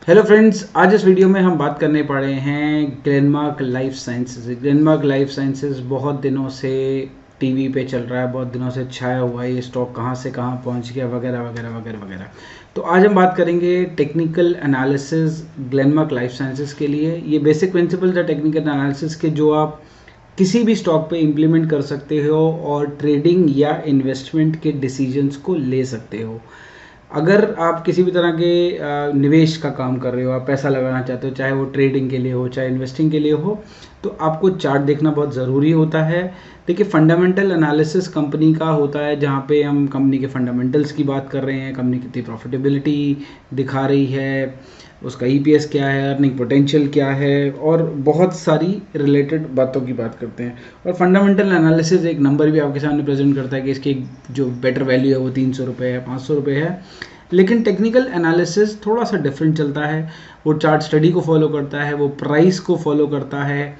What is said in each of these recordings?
Hello friends, आज इस video में हम बात करने पा रहे हैं Glenmark life sciences. Glenmark life sciences बहुत दिनों से टीवी पे चल रहा है, बहुत दिनों से छाया हुआ है। ये स्टॉक कहाँ से कहाँ पहुँच गया वगैरह वगैरह वगैरह वगैरह। तो आज हम बात करेंगे technical analysis Glenmark life sciences के लिए। ये बेसिक प्रिंसिपल्स है टेक्निकल एनालिसिस के, जो आप किसी भी स्टॉक पे इम्प्लीमेंट कर सकते हो और ट्रेडिंग या इन्वेस्टमेंट के डिसीजंस को ले सकते हो। अगर आप किसी भी तरह के निवेश का काम कर रहे हो, आप पैसा लगाना चाहते हो, चाहे वो ट्रेडिंग के लिए हो चाहे इन्वेस्टिंग के लिए हो, तो आपको चार्ट देखना बहुत ज़रूरी होता है। देखिए, फंडामेंटल एनालिसिस कंपनी का होता है, जहाँ पे हम कंपनी के फंडामेंटल्स की बात कर रहे हैं, कंपनी कितनी प्रॉफिटेबिलिटी दिखा रही है, उसका ईपीएस क्या है, अर्निंग पोटेंशियल क्या है, और बहुत सारी रिलेटेड बातों की बात करते हैं। और फंडामेंटल एनालिसिस एक नंबर भी आपके सामने प्रेजेंट करता है कि इसकी जो बेटर वैल्यू है वो 300 रुपये है, 500 रुपये है। लेकिन टेक्निकल एनालिसिस थोड़ा सा डिफरेंट चलता है। वो चार्ट स्टडी को फॉलो करता है, वो प्राइस को फॉलो करता है,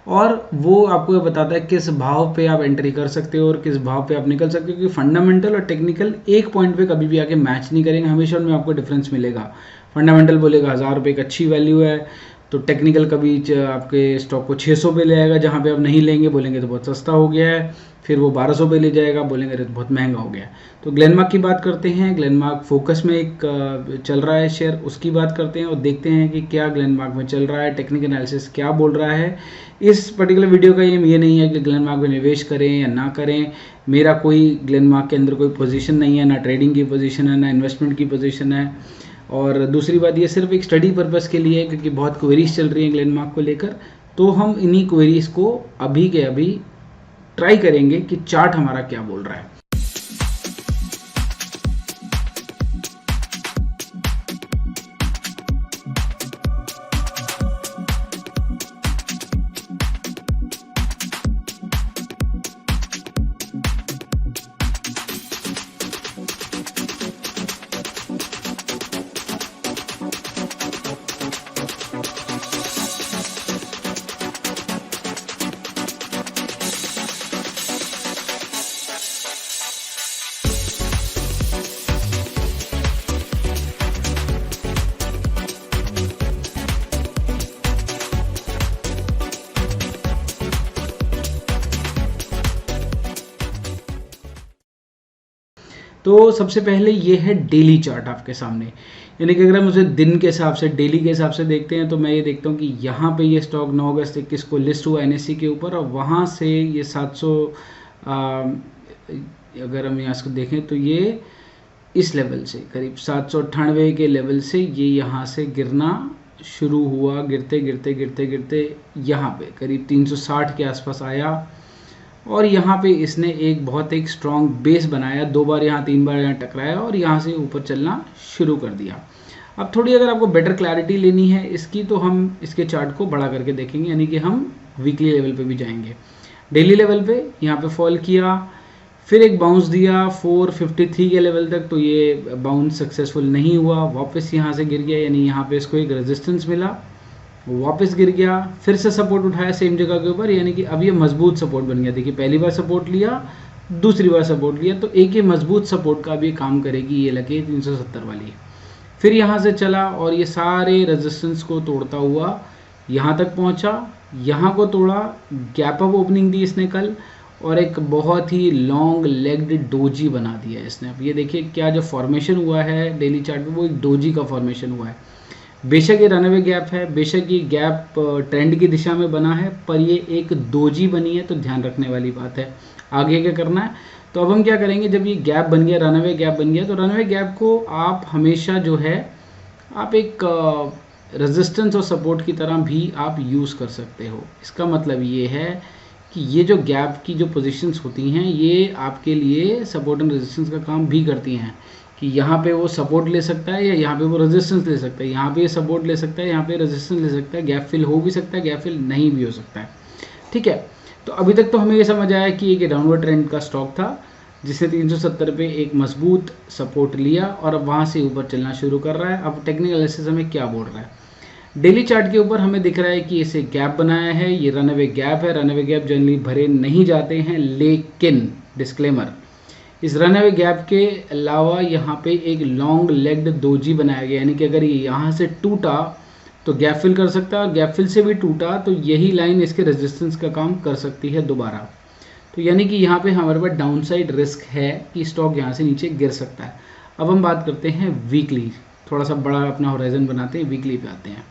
और वो आपको ये बताता है किस भाव पे आप एंट्री कर सकते हो और किस भाव पे आप निकल सकते हो। क्योंकि फंडामेंटल और टेक्निकल एक पॉइंट पे कभी भी आके मैच नहीं करेंगे, हमेशा उनमें आपको डिफरेंस मिलेगा। फंडामेंटल बोलेगा 1000 रुपये एक अच्छी वैल्यू है, तो टेक्निकल कभी आपके स्टॉक को 600 पे ले आएगा, जहाँ पे आप नहीं लेंगे, बोलेंगे तो बहुत सस्ता हो गया है। फिर वो 1200 पे ले जाएगा, बोलेंगे तो बहुत महंगा हो गया है। तो ग्लेनमार्क की बात करते हैं। ग्लेनमार्क फोकस में एक चल रहा है शेयर, उसकी बात करते हैं और देखते हैं कि क्या ग्लेनमार्क में चल रहा है, टेक्निकल एनालिसिस क्या बोल रहा है। इस पर्टिकुलर वीडियो का एम ये नहीं है कि ग्लेनमार्क में निवेश करें या ना करें। मेरा कोई ग्लेनमार्क के अंदर कोई पोजीशन नहीं है, ना ट्रेडिंग की पोजीशन है, ना इन्वेस्टमेंट की पोजीशन है। और दूसरी बात, ये सिर्फ एक स्टडी पर्पस के लिए है, क्योंकि बहुत क्वेरीज चल रही हैं ग्लेनमार्क को लेकर। तो हम इन्हीं क्वेरीज को अभी के अभी ट्राई करेंगे कि चार्ट हमारा क्या बोल रहा है। तो सबसे पहले ये है डेली चार्ट आपके सामने। यानी कि अगर हम उसे दिन के हिसाब से, डेली के हिसाब से देखते हैं, तो मैं ये देखता हूँ कि यहाँ पे ये स्टॉक 9 अगस्त 21 को लिस्ट हुआ एनएससी के ऊपर, और वहाँ से ये 700, अगर हम यहाँ से देखें तो ये इस लेवल से करीब 798 के लेवल से ये यहाँ से गिरना शुरू हुआ, गिरते गिरते गिरते गिरते यहाँ पे करीब 360 के आसपास आया, और यहाँ पे इसने एक स्ट्रॉन्ग बेस बनाया, 2 बार यहाँ 3 बार यहाँ टकराया, और यहाँ से ऊपर चलना शुरू कर दिया। अब थोड़ी अगर आपको बेटर क्लैरिटी लेनी है इसकी, तो हम इसके चार्ट को बड़ा करके देखेंगे, यानी कि हम वीकली लेवल पे भी जाएंगे। डेली लेवल पे यहाँ पे फॉल किया, फिर एक बाउंस दिया 453 के लेवल तक, तो ये बाउंस सक्सेसफुल नहीं हुआ, वापस यहाँ से गिर गया, यानी यहाँ पे इसको एक रेजिस्टेंस मिला, वापस गिर गया, फिर से सपोर्ट उठाया सेम जगह के ऊपर, यानी कि अब ये मजबूत सपोर्ट बन गया। देखिए, पहली बार सपोर्ट लिया, दूसरी बार सपोर्ट लिया, तो एक ये मजबूत सपोर्ट का भी काम करेगी ये लगे 370 वाली। फिर यहाँ से चला और ये सारे रेजिस्टेंस को तोड़ता हुआ यहाँ तक पहुँचा, यहाँ को तोड़ा, गैप अप ओपनिंग दी इसने कल, और एक बहुत ही लॉन्ग लेग्ड डोजी बना दिया इसने। अब ये देखिए क्या जो फॉर्मेशन हुआ है डेली चार्ट में, वो एक डोजी का फॉर्मेशन हुआ है। बेशक ये रनअवे गैप है, बेशक ये गैप ट्रेंड की दिशा में बना है, पर ये एक डोजी बनी है, तो ध्यान रखने वाली बात है। आगे क्या करना है, तो अब हम क्या करेंगे, जब ये गैप बन गया, रनअवे गैप बन गया, तो रनअवे गैप को आप हमेशा जो है आप एक रेजिस्टेंस और सपोर्ट की तरह भी आप यूज़ कर सकते हो। इसका मतलब ये है कि ये जो गैप की जो पोजीशंस होती हैं, ये आपके लिए सपोर्ट एंड रेजिस्टेंस का काम भी करती हैं, कि यहाँ पे वो सपोर्ट ले सकता है या यहाँ पे वो रेजिस्टेंस ले सकता है, यहाँ पे सपोर्ट ले सकता है, यहाँ पे रेजिस्टेंस ले सकता है, गैप फिल हो भी सकता है, गैप फिल नहीं भी हो सकता है। ठीक है, तो अभी तक तो हमें ये समझ आया कि एक डाउनवर्ड ट्रेंड का स्टॉक था, जिसने 370 पे एक मजबूत सपोर्ट लिया और अब वहाँ से ऊपर चलना शुरू कर रहा है। अब टेक्निकल एनालिसिस हमें क्या बोल रहा है, डेली चार्ट के ऊपर हमें दिख रहा है कि इसे गैप बनाया है, ये रनअवे गैप है। रनअवे गैप जनरली भरे नहीं जाते हैं, लेकिन डिस्क्लेमर, इस रन अवे गैप के अलावा यहाँ पे एक लॉन्ग लेग्ड दोजी बनाया गया, यानी कि अगर ये यहाँ से टूटा तो गैप फिल कर सकता है, और गैप फिल से भी टूटा तो यही लाइन इसके रेजिस्टेंस का काम कर सकती है दोबारा। तो यानी कि यहाँ पे हमारे पास डाउनसाइड रिस्क है कि स्टॉक यहाँ से नीचे गिर सकता है। अब हम बात करते हैं वीकली, थोड़ा सा बड़ा अपना होराइजन बनाते हैं, वीकली पे आते हैं।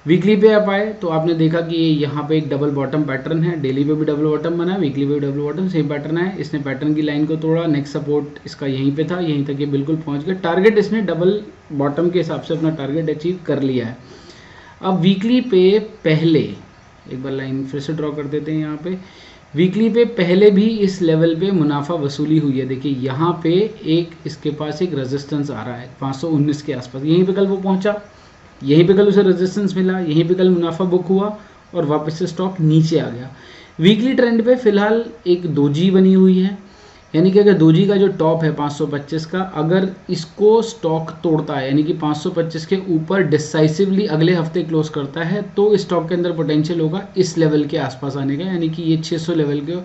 वीकली पे आप आए तो आपने देखा कि यहाँ पे एक डबल बॉटम पैटर्न है, डेली पे भी डबल बॉटम बना है, वीकली पे भी डबल बॉटम, सेम पैटर्न है। इसने पैटर्न की लाइन को तोड़ा, नेक्स्ट सपोर्ट इसका यहीं पे था, यहीं तक ये बिल्कुल पहुँच गया। टारगेट इसने डबल बॉटम के हिसाब से अपना टारगेट अचीव कर लिया है। अब वीकली पे पहले एक बार लाइन फिर से ड्रॉ कर देते हैं। यहाँ पे वीकली पे पहले भी इस लेवल पे मुनाफा वसूली हुई है। देखिए यहाँ पे एक इसके पास एक रेजिस्टेंस आ रहा है 519 के आसपास, यहीं पे कल वो पहुंचा, यहीं पे कल उसे रेजिस्टेंस मिला, यहीं पे कल मुनाफा बुक हुआ और वापस से स्टॉक नीचे आ गया। वीकली ट्रेंड पे फिलहाल एक दोजी बनी हुई है, यानी कि अगर दोजी का जो टॉप है 525 का, अगर इसको स्टॉक तोड़ता है यानी कि 525 के ऊपर डिसाइसिवली अगले हफ्ते क्लोज करता है तो स्टॉक के अंदर पोटेंशियल होगा इस लेवल के आसपास आने का, यानी कि ये 600 लेवल के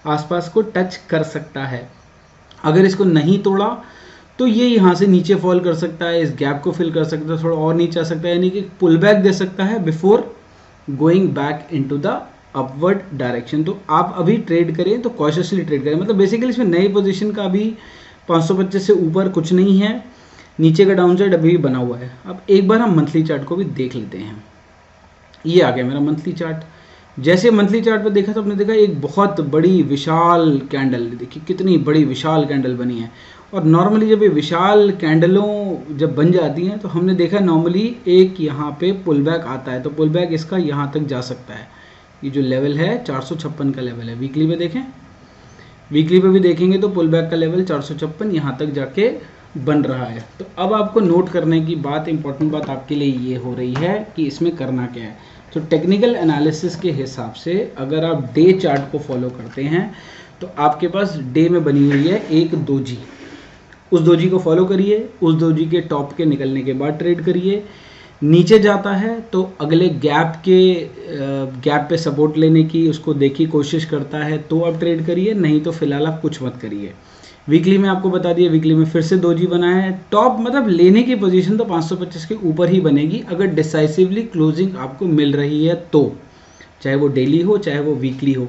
आसपास को टच कर सकता है। अगर इसको नहीं तोड़ा तो ये यहाँ से नीचे फॉल कर सकता है, इस गैप को फिल कर सकता है, थोड़ा और नीचे आ सकता है, यानी कि पुल बैक दे सकता है before going back into the upward direction. तो आप अभी ट्रेड करें तो कॉशियसली ट्रेड करें, मतलब बेसिकली इसमें नई पोजीशन का अभी 525 से ऊपर कुछ नहीं है, नीचे का डाउन साइड अभी भी बना हुआ है। अब एक बार हम मंथली चार्ट को भी देख लेते हैं। ये आ गया मेरा मंथली चार्ट। जैसे मंथली चार्ट पर देखा तो आपने देखा एक बहुत बड़ी विशाल कैंडल, देखिए कितनी बड़ी विशाल कैंडल बनी है। और नॉर्मली जब ये विशाल कैंडलों जब बन जाती हैं तो हमने देखा नॉर्मली एक यहाँ पे पुल बैक आता है, तो पुल बैक इसका यहाँ तक जा सकता है। ये जो लेवल है 456 का लेवल है। वीकली पे देखें, वीकली पे भी देखेंगे तो पुल बैक का लेवल 456 यहाँ तक जाके बन रहा है। तो अब आपको नोट करने की बात, इंपॉर्टेंट बात आपके लिए ये हो रही है कि इसमें करना क्या है। तो टेक्निकल एनालिसिस के हिसाब से अगर आप डे चार्ट को फॉलो करते हैं तो आपके पास डे में बनी हुई है एक दोजी, उस दोजी को फॉलो करिए, उस दोजी के टॉप के निकलने के बाद ट्रेड करिए। नीचे जाता है तो अगले गैप पे सपोर्ट लेने की उसको देखिए, कोशिश करता है तो आप ट्रेड करिए, नहीं तो फिलहाल आप कुछ मत करिए। वीकली में आपको बता दिया, वीकली में फिर से दोजी बना है। टॉप मतलब लेने की पोजीशन तो 525 के ऊपर ही बनेगी अगर डिसाइसिवली क्लोजिंग आपको मिल रही है तो, चाहे वो डेली हो चाहे वो वीकली हो।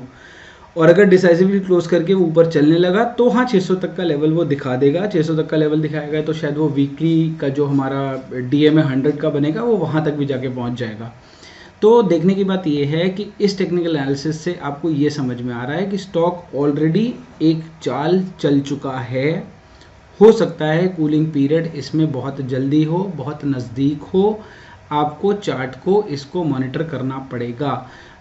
और अगर डिसाइसिवली क्लोज करके वो ऊपर चलने लगा तो हाँ 600 तक का लेवल वो दिखा देगा, 600 तक का लेवल दिखाएगा तो शायद वो वीकली का जो हमारा DMA 100 का बनेगा वो वहाँ तक भी जाके पहुँच जाएगा। तो देखने की बात ये है कि इस टेक्निकल एनालिसिस से आपको ये समझ में आ रहा है कि स्टॉक ऑलरेडी एक चाल चल चुका है। हो सकता है कूलिंग पीरियड इसमें बहुत जल्दी हो, बहुत नज़दीक हो, आपको चार्ट को इसको मॉनिटर करना पड़ेगा।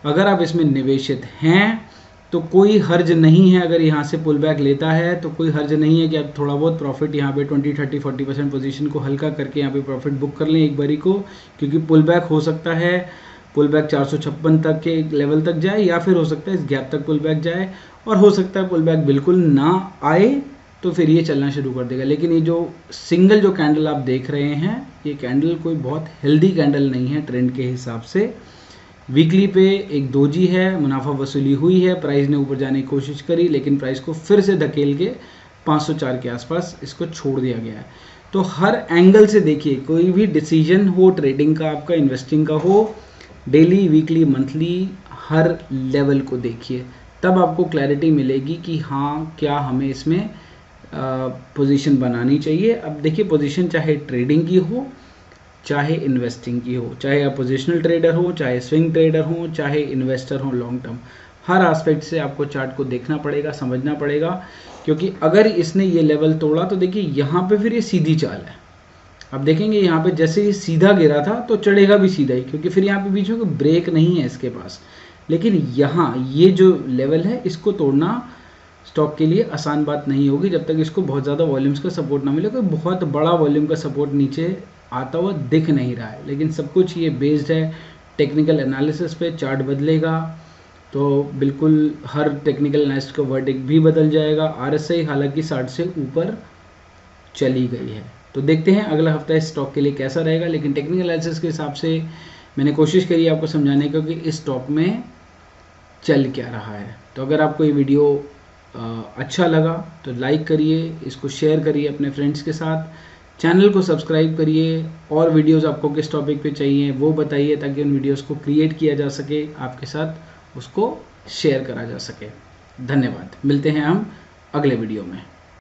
अगर आप इसमें निवेशित हैं तो कोई हर्ज नहीं है, अगर यहाँ से पुल बैक लेता है तो कोई हर्ज नहीं है कि आप थोड़ा बहुत प्रॉफिट यहाँ पे 20, 30, 40% पोजीशन को हल्का करके यहाँ पे प्रॉफिट बुक कर लें एक बारी को, क्योंकि पुल बैक हो सकता है, पुल बैक 456 तक के लेवल तक जाए, या फिर हो सकता है इस गैप तक पुल बैक जाए, और हो सकता है पुल बैक बिल्कुल ना आए तो फिर ये चलना शुरू कर देगा। लेकिन ये जो सिंगल जो कैंडल आप देख रहे हैं, ये कैंडल कोई बहुत हेल्दी कैंडल नहीं है ट्रेंड के हिसाब से। वीकली पे एक दोजी है, मुनाफा वसूली हुई है, प्राइस ने ऊपर जाने की कोशिश करी लेकिन प्राइस को फिर से धकेल के 504 के आसपास इसको छोड़ दिया गया है। तो हर एंगल से देखिए, कोई भी डिसीजन हो ट्रेडिंग का, आपका इन्वेस्टिंग का हो, डेली, वीकली, मंथली, हर लेवल को देखिए, तब आपको क्लैरिटी मिलेगी कि हाँ क्या हमें इसमें पोजीशन बनानी चाहिए। अब देखिए पोजीशन चाहे ट्रेडिंग की हो चाहे इन्वेस्टिंग की हो, चाहे आप पोजिशनल ट्रेडर हो, चाहे स्विंग ट्रेडर हो, चाहे इन्वेस्टर हो लॉन्ग टर्म, हर एस्पेक्ट से आपको चार्ट को देखना पड़ेगा, समझना पड़ेगा। क्योंकि अगर इसने ये लेवल तोड़ा तो देखिए यहाँ पे फिर ये सीधी चाल है। अब देखेंगे यहाँ पे जैसे ये सीधा गिरा था तो चढ़ेगा भी सीधा ही, क्योंकि फिर यहाँ पे बीच में कोई ब्रेक नहीं है इसके पास। लेकिन यहाँ ये जो लेवल है इसको तोड़ना स्टॉक के लिए आसान बात नहीं होगी जब तक इसको बहुत ज़्यादा वॉल्यूम्स का सपोर्ट ना मिले। कोई बहुत बड़ा वॉल्यूम का सपोर्ट नीचे आता हुआ दिख नहीं रहा है, लेकिन सब कुछ ये बेस्ड है टेक्निकल एनालिसिस पे। चार्ट बदलेगा तो बिल्कुल हर टेक्निकल एनालिस्ट का वर्डिक्ट भी बदल जाएगा। RSI हालांकि 60 से ऊपर चली गई है, तो देखते हैं अगला हफ्ता इस स्टॉक के लिए कैसा रहेगा। लेकिन टेक्निकल एनालिसिस के हिसाब से मैंने कोशिश करी आपको समझाने की कि इस स्टॉक में चल क्या रहा है। तो अगर आपको ये वीडियो अच्छा लगा तो लाइक करिए, इसको शेयर करिए अपने फ्रेंड्स के साथ, चैनल को सब्सक्राइब करिए। और वीडियोस आपको किस टॉपिक पे चाहिए वो बताइए, ताकि उन वीडियोस को क्रिएट किया जा सके, आपके साथ उसको शेयर करा जा सके। धन्यवाद, मिलते हैं हम अगले वीडियो में।